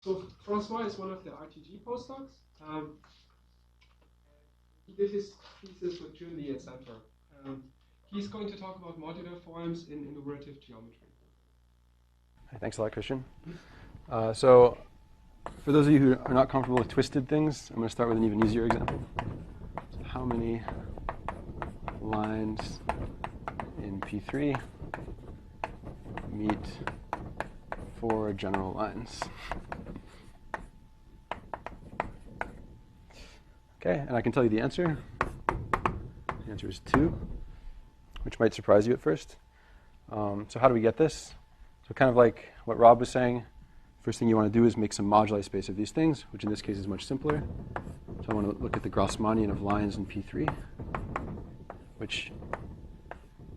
So François is one of the RTG postdocs. He did his thesis with Julie at Center. He's going to talk about modular forms in enumerative geometry. Thanks a lot, Christian. So for those of you who are not comfortable with twisted things, I'm going to start with an even easier example. So how many lines in P3 meet 4 general lines? Okay, and I can tell you the answer. The answer is 2, which might surprise you at first. So how do we get this? So kind of like what Rob was saying, first thing you want to do is make some moduli space of these things, which in this case is much simpler. So I want to look at the Grassmannian of lines in P3, which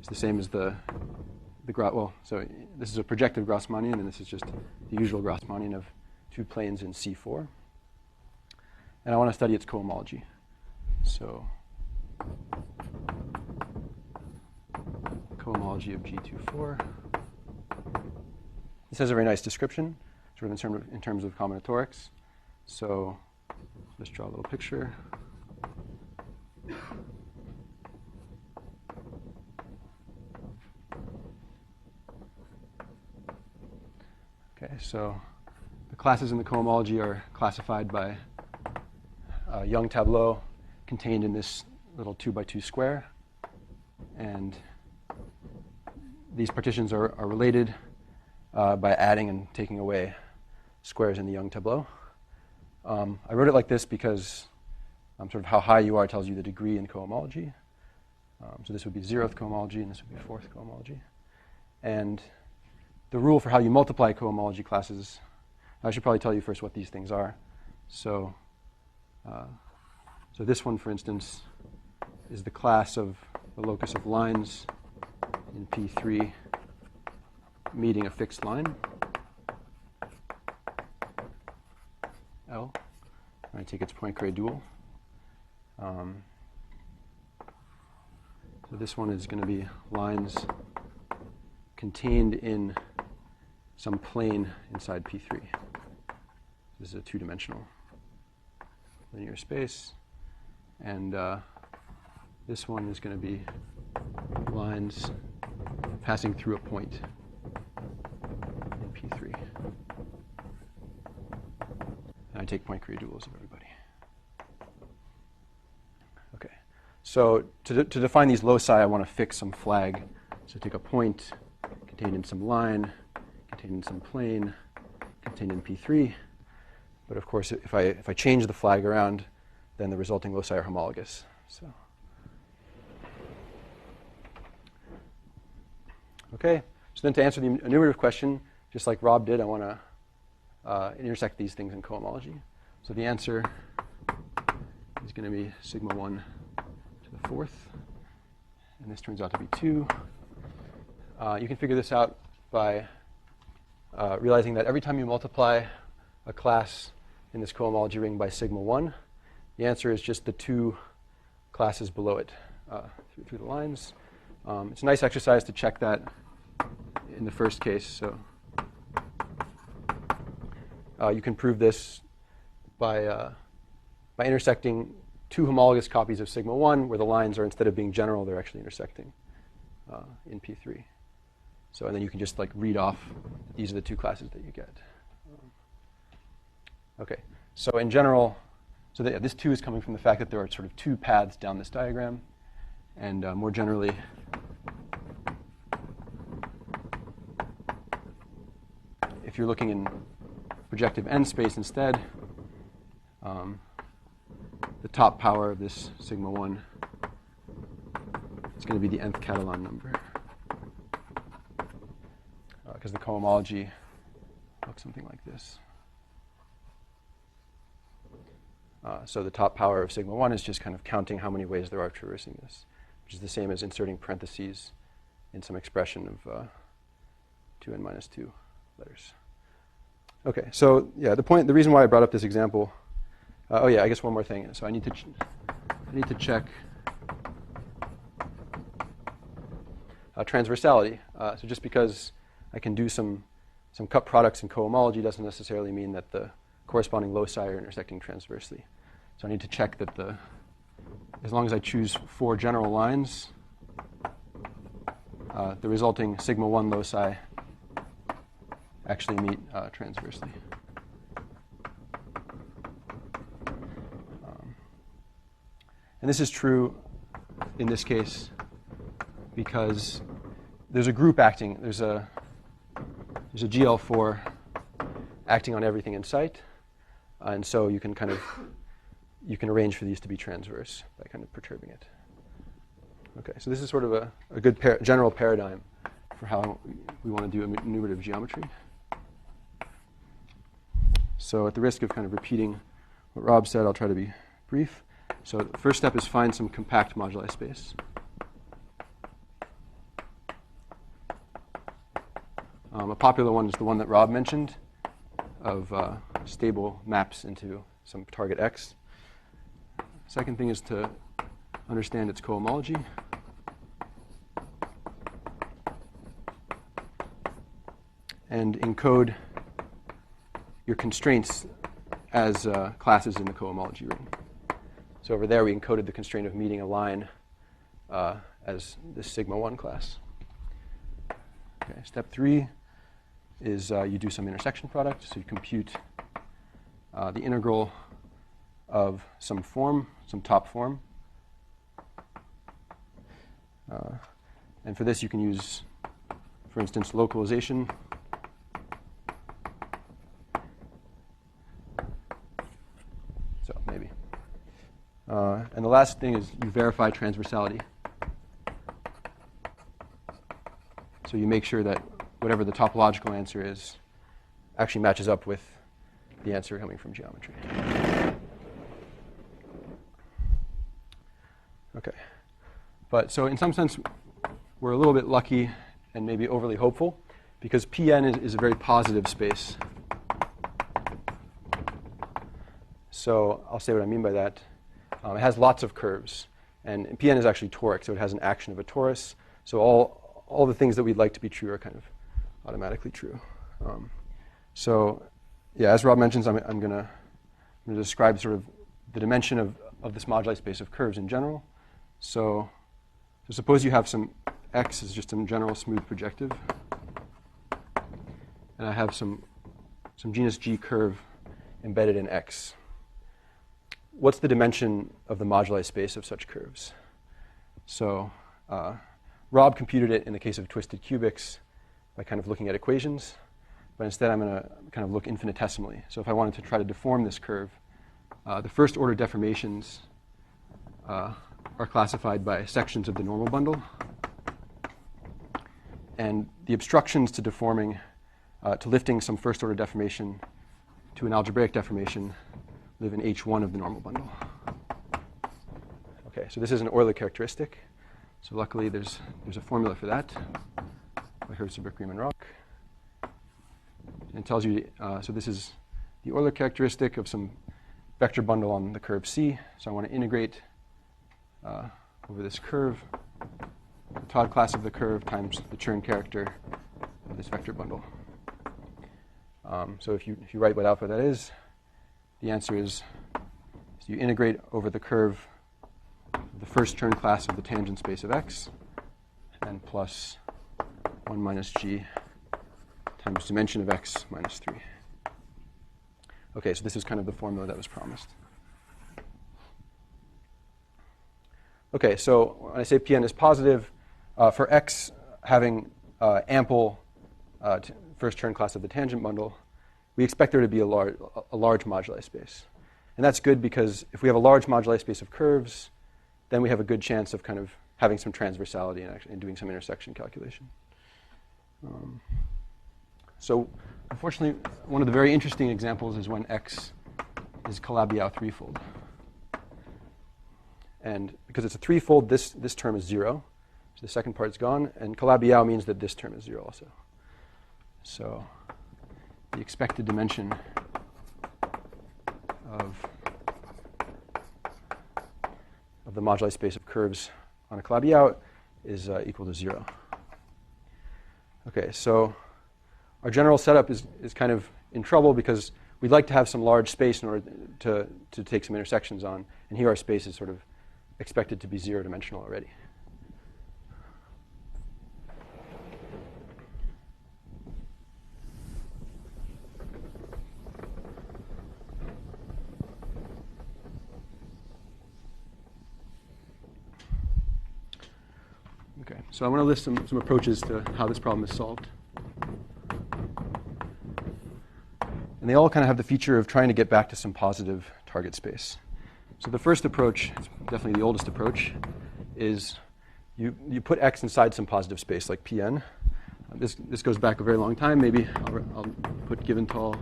is the same as so this is a projective Grassmannian, and this is just the usual Grassmannian of 2 planes in C4. And I want to study its cohomology. So cohomology of G24. This has a very nice description, sort of in terms of combinatorics. So let's draw a little picture. Okay, so the classes in the cohomology are classified by a Young tableau contained in this little 2x2 square. And these partitions are related by adding and taking away squares in the Young tableau. I wrote it like this because sort of how high you are tells you the degree in cohomology. So this would be 0th cohomology, and this would be 4th cohomology. And the rule for how you multiply cohomology classes, I should probably tell you first what these things are. So this one, for instance, is the class of the locus of lines in P3 meeting a fixed line, L. I take its Poincare dual. So this one is going to be lines contained in some plane inside P3. This is a 2-dimensional linear space. And this one is going to be lines passing through a point in P3. And I take Poincare duals of everybody. Okay. So to define these loci, I want to fix some flag. So take a point contained in some line, contained in some plane, contained in P3. But of course, if I change the flag around, then the resulting loci are homologous. So, okay. So then to answer the enumerative question, just like Rob did, I want to intersect these things in cohomology. So the answer is going to be sigma 1 to the 4th. And this turns out to be 2. You can figure this out by realizing that every time you multiply a class in this cohomology ring by sigma 1, the answer is just the 2 classes below it through the lines. It's a nice exercise to check that in the first case. So you can prove this by intersecting 2 homologous copies of sigma 1, where the lines are, instead of being general, they're actually intersecting in P3. So and then you can just like read off these are the 2 classes that you get. Okay, so in general, this 2 is coming from the fact that there are sort of 2 paths down this diagram. And more generally, if you're looking in projective n space instead, the top power of this sigma 1 is going to be the nth Catalan number. Because the cohomology looks something like this. So the top power of sigma 1 is just kind of counting how many ways there are traversing this, which is the same as inserting parentheses in some expression of 2n minus 2 letters. Okay, so yeah, the reason why I brought up this example, I guess one more thing. So I need to check transversality. So just because I can do some some cut products in cohomology doesn't necessarily mean that the corresponding loci are intersecting transversely. So I need to check that as long as I choose 4 general lines, the resulting sigma 1 loci actually meet transversely. And this is true in this case because there's a group acting. There's a GL4 acting on everything in sight, and so you can arrange for these to be transverse by kind of perturbing it. Okay, so this is sort of a good general paradigm for how we want to do enumerative geometry. So at the risk of kind of repeating what Rob said, I'll try to be brief. So the first step is find some compact moduli space. A popular one is the one that Rob mentioned of stable maps into some target X. Second thing is to understand its cohomology. And encode your constraints as classes in the cohomology ring. So over there we encoded the constraint of meeting a line as this sigma 1 class. Okay, step 3 is you do some intersection product. So you compute the integral of some form, some top form. And for this you can use, for instance, localization. So maybe. And the last thing is you verify transversality. So you make sure that whatever the topological answer is actually matches up with the answer coming from geometry. Okay. But so in some sense, we're a little bit lucky and maybe overly hopeful because Pn is a very positive space. So I'll say what I mean by that. It has lots of curves. And Pn is actually toric, so it has an action of a torus. So all the things that we'd like to be true are kind of automatically true. So yeah, as Rob mentions, I'm going to describe sort of the dimension of this moduli space of curves in general. So suppose you have some x is just some general smooth projective, and I have some genus G curve embedded in x. What's the dimension of the moduli space of such curves? So Rob computed it in the case of twisted cubics by kind of looking at equations, but instead I'm going to kind of look infinitesimally. So if I wanted to try to deform this curve, the first order deformations are classified by sections of the normal bundle, and the obstructions to deforming, to lifting some first order deformation to an algebraic deformation live in H1 of the normal bundle. Okay, so this is an Euler characteristic. So luckily there's a formula for that by Brook, Riemann, Rock. And it tells you, so this is the Euler characteristic of some vector bundle on the curve C. So I want to integrate over this curve, the Todd class of the curve times the Chern character of this vector bundle. So if you write what alpha that is, the answer is, so you integrate over the curve of the first Chern class of the tangent space of x, and plus 1 minus g times dimension of x minus 3. Okay, so this is kind of the formula that was promised. Okay, so when I say Pn is positive, for x having ample first Chern class of the tangent bundle, we expect there to be a large moduli space. And that's good because if we have a large moduli space of curves, then we have a good chance of kind of having some transversality and doing some intersection calculation. So unfortunately, one of the very interesting examples is when x is Calabi-Yau threefold. And because it's a threefold, this term is 0. So the second part's gone. And Calabi-Yau means that this term is 0 also. So the expected dimension of the moduli space of curves on a Calabi-Yau is equal to 0. Okay, so our general setup is kind of in trouble because we'd like to have some large space in order to take some intersections on. And here our space is sort of expected to be 0-dimensional already. Okay, so I want to list some approaches to how this problem is solved. And they all kind of have the feature of trying to get back to some positive target space. So the first approach, it's definitely the oldest approach, is you put X inside some positive space like Pn. This goes back a very long time. Maybe I'll put Giventhal,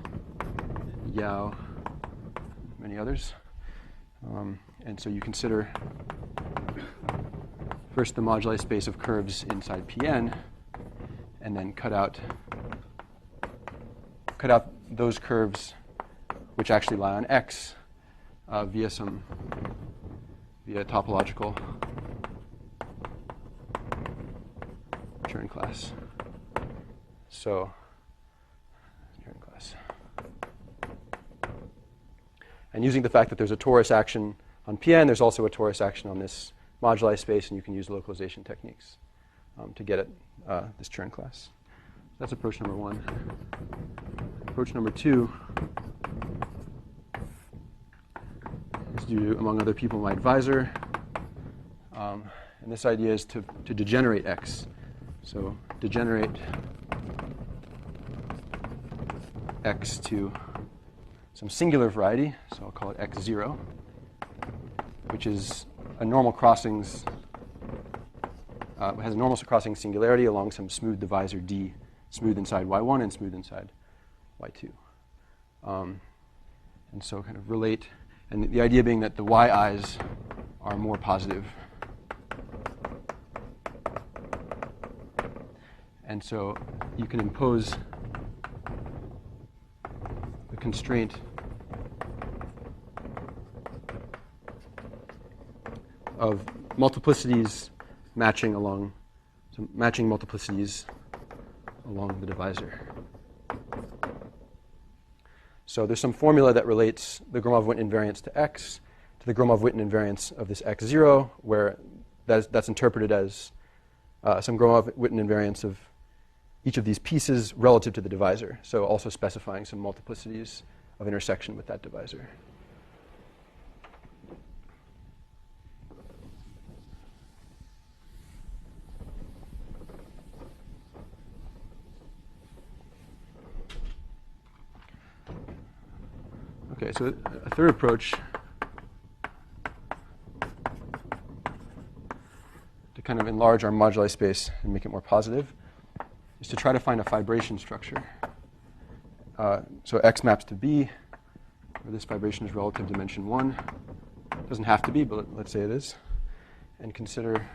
Yao, many others. And so you consider first the moduli space of curves inside Pn, and then cut out those curves which actually lie on X via topological Turing class. So Turing class. And using the fact that there's a torus action on Pn, there's also a torus action on this moduli space, and you can use localization techniques to get at this Turing class. That's approach number one. Approach number two is due, among other people, my advisor. And this idea is to degenerate X. So degenerate X to some singular variety, so I'll call it X0, which is a normal crossings, has a normal crossing singularity along some smooth divisor D, smooth inside Y1 and smooth inside Y2. And so kind of relate, and the idea being that the Yi's are more positive. And so you can impose the constraint of multiplicities matching multiplicities along the divisor. So there's some formula that relates the Gromov-Witten invariance to X to the Gromov-Witten invariance of this X0, where that's interpreted as some Gromov-Witten invariance of each of these pieces relative to the divisor. So also specifying some multiplicities of intersection with that divisor. Okay, so a third approach to kind of enlarge our moduli space and make it more positive is to try to find a fibration structure. So X maps to B, where this fibration is relative to dimension 1. It doesn't have to be, but let's say it is. And consider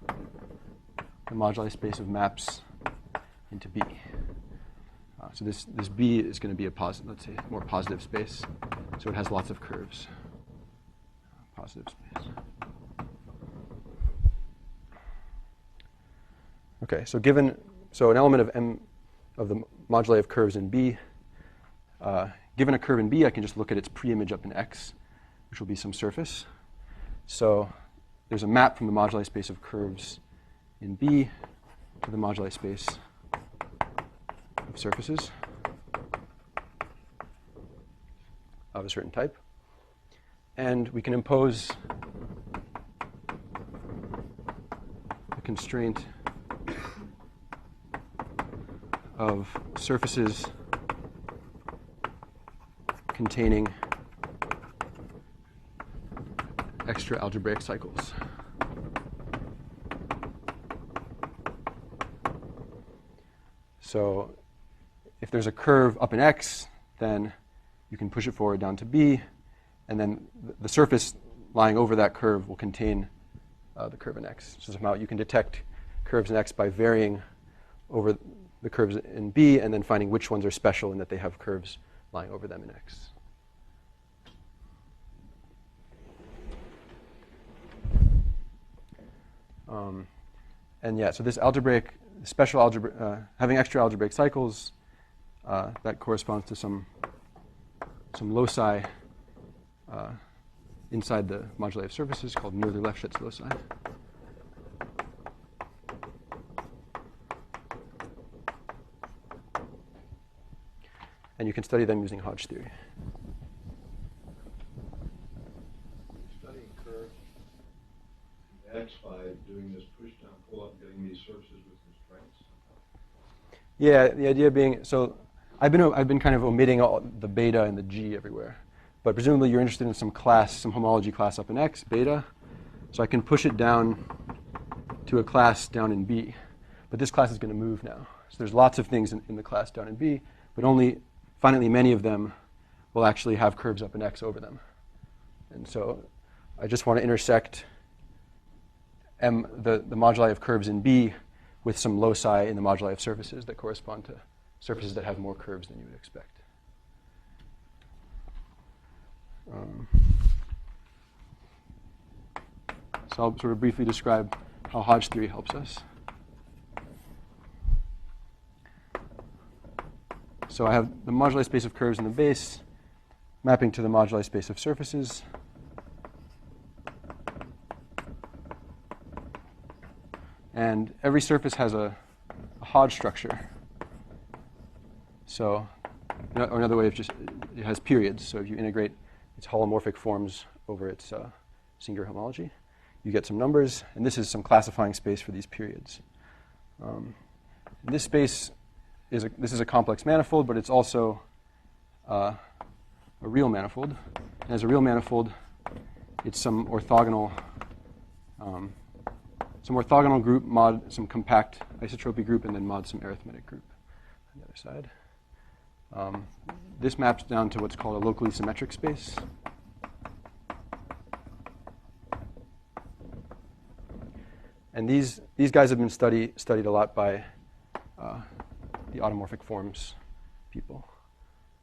the moduli space of maps into B. So this B is going to be a positive, let's say, more positive space. So it has lots of curves. Positive space. Okay, so an element of M of the moduli of curves in B, given a curve in B, I can just look at its preimage up in X, which will be some surface. So there's a map from the moduli space of curves in B to the moduli space of surfaces of a certain type. And we can impose the constraint of surfaces containing extra algebraic cycles. So if there's a curve up in X, then you can push it forward down to B, and then the surface lying over that curve will contain the curve in X. So somehow you can detect curves in X by varying over the curves in B and then finding which ones are special in that they have curves lying over them in X. And yeah, so this algebraic special algebra, having extra algebraic cycles, that corresponds to some loci inside the moduli of surfaces called Noether-Lefschetz loci. And you can study them using Hodge theory. Studying curves in X by doing this push down, pull up, getting these surfaces with constraints. Yeah, the idea being, so I've been kind of omitting all the beta and the G everywhere. But presumably you're interested in some class, some homology class up in X, beta. So I can push it down to a class down in B. But this class is going to move now. So there's lots of things in the class down in B, but only finally many of them will actually have curves up in X over them. And so I just want to intersect the moduli of curves in B with some loci in the moduli of surfaces that correspond to surfaces that have more curves than you would expect. So I'll sort of briefly describe how Hodge theory helps us. So I have the moduli space of curves in the base mapping to the moduli space of surfaces. And every surface has a Hodge structure. So, or another way of just, it has periods. So if you integrate its holomorphic forms over its singular homology, you get some numbers, and this is some classifying space for these periods. This space is a complex manifold, but it's also a real manifold. And as a real manifold, it's some orthogonal group mod some compact isotropy group, and then mod some arithmetic group on the other side. This maps down to what's called a locally symmetric space. And these guys have been studied a lot by the automorphic forms people.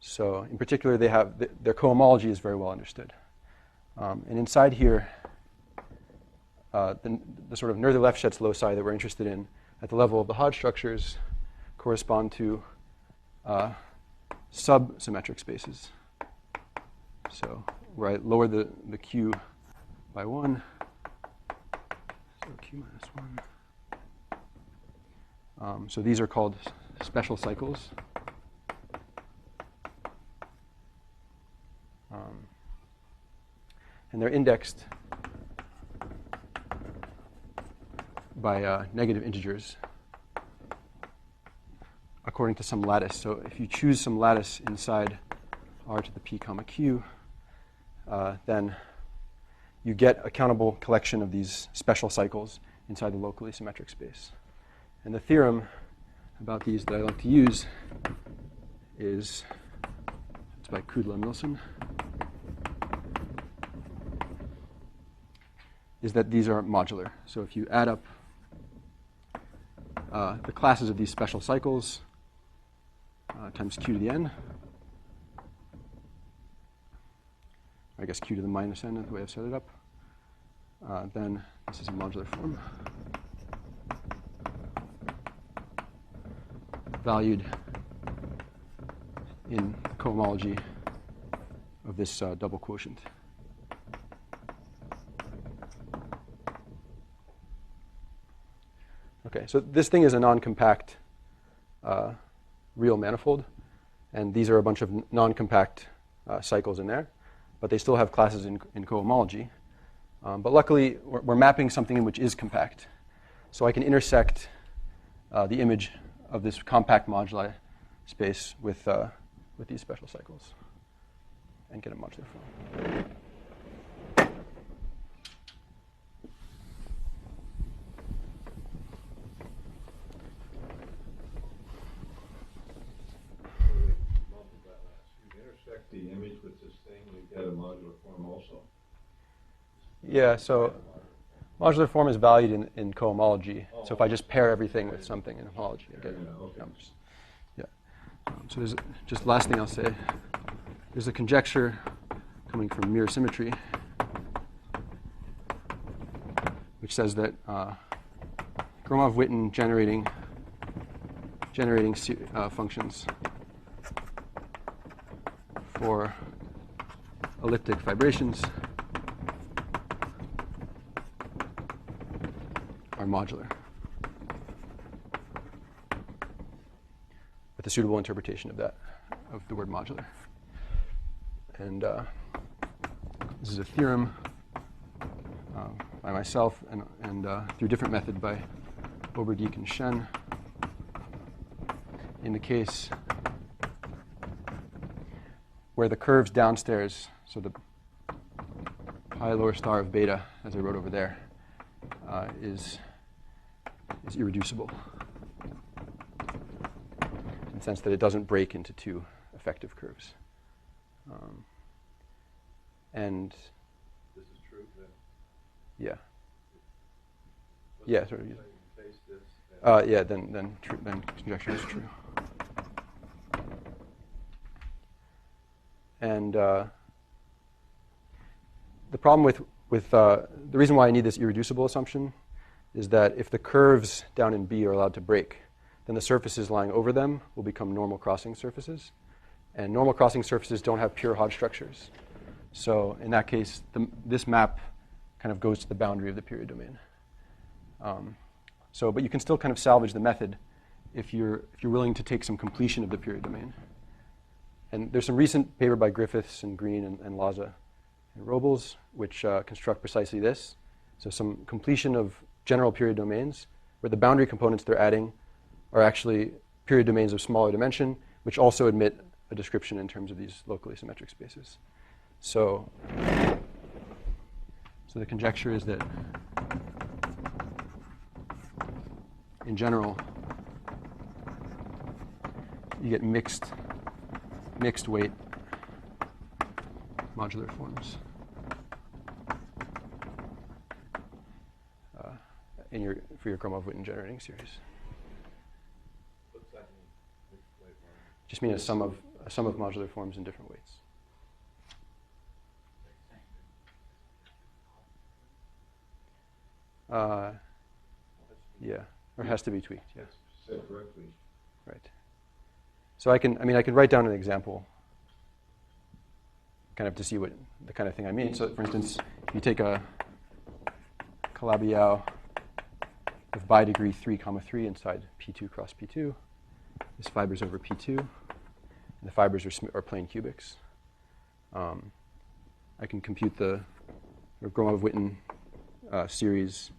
So in particular, their cohomology is very well understood. And inside here, the sort of Noether-Lefschetz loci that we're interested in at the level of the Hodge structures correspond to sub-symmetric spaces. So where I lower the Q by 1, so Q minus 1. So these are called special cycles. And they're indexed by negative integers according to some lattice. So if you choose some lattice inside R to the P comma Q, then you get a countable collection of these special cycles inside the locally symmetric space. And the theorem about these that I like to use is, it's by Kudla-Milson, is that these are modular. So if you add up the classes of these special cycles times Q to the n, I guess Q to the minus n is the way I've set it up, then this is a modular form valued in the cohomology of this double quotient. Okay, so this thing is a non-compact real manifold, and these are a bunch of non-compact cycles in there, but they still have classes in cohomology. But luckily, we're mapping something in which is compact. So I can intersect the image of this compact moduli space with these special cycles and get a modular form. The image with this thing, you get a modular form also? Yeah, so modular form is valued in cohomology. So if I just pair everything with something in homology, I get numbers. Yeah. So there's just last thing I'll say. There's a conjecture coming from mirror symmetry, which says that Gromov-Witten generating generating functions for elliptic fibrations are modular, with a suitable interpretation of that, of the word modular. And this is a theorem by myself and through a different method by Oberdijk and Shen. In the case where the curves downstairs, so the pi lower star of beta, as I wrote over there, is irreducible in the sense that it doesn't break into two effective curves. And This is true then? yeah, Let's yeah, sort of. say you face this and Yeah, then conjecture is true. And the problem with the reason why I need this irreducible assumption is that if the curves down in B are allowed to break, then the surfaces lying over them will become normal crossing surfaces. And normal crossing surfaces don't have pure Hodge structures. So in that case, this map kind of goes to the boundary of the period domain. But you can still kind of salvage the method if you're willing to take some completion of the period domain. And there's some recent paper by Griffiths and Green and Laza and Robles which construct precisely this. So some completion of general period domains where the boundary components they're adding are actually period domains of smaller dimension, which also admit a description in terms of these locally symmetric spaces. So the conjecture is that in general, you get mixed weight modular forms for your Gromov-Witten generating series. what's that mean? Mixed weight one? Just mean a sum of modular forms in different weights. Yeah, or it has to be tweaked. Yeah, Said correctly. right. So I can write down an example, kind of to see what the kind of thing I mean. So, for instance, if you take a Calabi-Yau of bi degree 3, 3 inside P2 cross P2, this fibers over P2, and the fibers are plane cubics. I can compute the Gromov-Witten series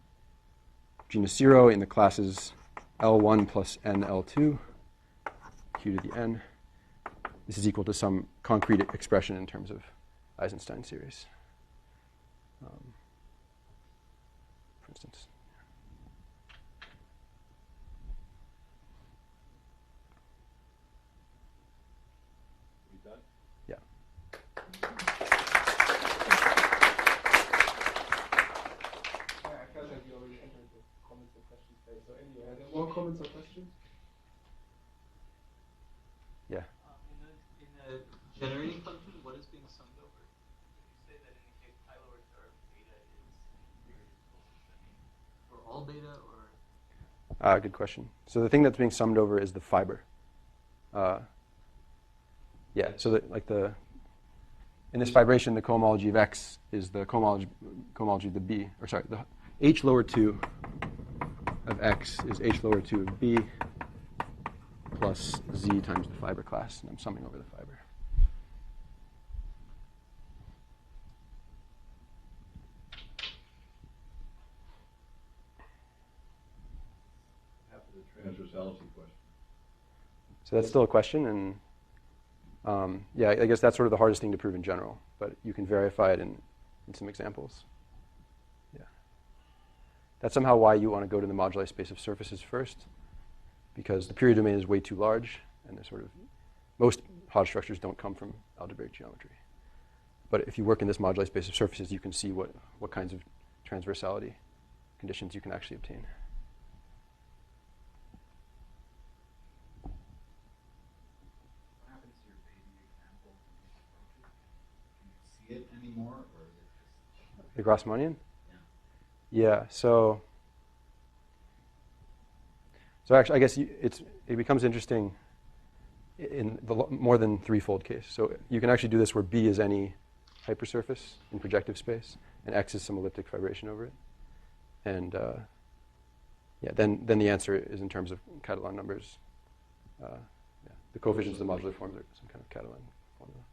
genus 0 in the classes L1 plus n L2, q to the n. This is equal to some concrete expression in terms of Eisenstein series, for instance. You done? Yeah. I felt like you already entered the comments and questions phase. So anyway, are there more comments or questions? Yeah. In a generating function, what is being summed over? You say that in the case pi lower star of beta is irreducible. Does that mean for all beta or? Good question. So the thing that's being summed over is the fiber. Yeah. So in this fibration, the cohomology of X is the cohomology of the B, or sorry, the H lower 2 of X is H lower 2 of B plus Z times the fiber class, and I'm summing over the fiber. After the transversality question. So that's still a question, and yeah, I guess that's sort of the hardest thing to prove in general, but you can verify it in some examples. Yeah. That's somehow why you want to go to the moduli space of surfaces first, because the period domain is way too large, and most Hodge structures don't come from algebraic geometry. But if you work in this moduli space of surfaces, you can see what kinds of transversality conditions you can actually obtain. What happens to your baby example from these approaches? Can you see it anymore, or is it just The Grassmannian? yeah? Yeah, so So actually, I guess it becomes interesting in the more than threefold case. So you can actually do this where B is any hypersurface in projective space, and X is some elliptic fibration over it. And yeah, then the answer is in terms of Catalan numbers. Yeah, the coefficients of the modular forms are some kind of Catalan formula.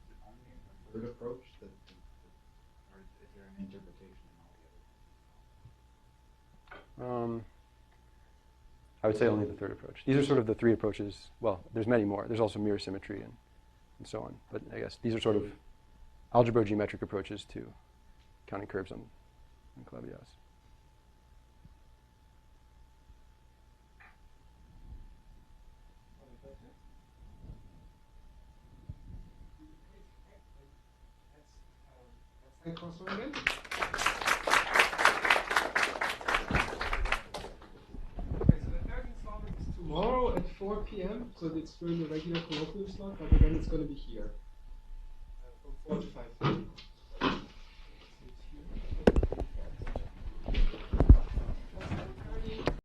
Is it only in the third approach or is there an interpretation in all the others? I would say only the third approach. These are sort of the three approaches. Well, there's many more. There's also mirror symmetry and so on. But I guess these are sort of algebro-geometric approaches to counting curves on claviers. Thank François again. Okay, so the third installment is tomorrow at 4 p.m. So it's during the regular colloquium slot, but again, it's going to be here from 4 to 5:30.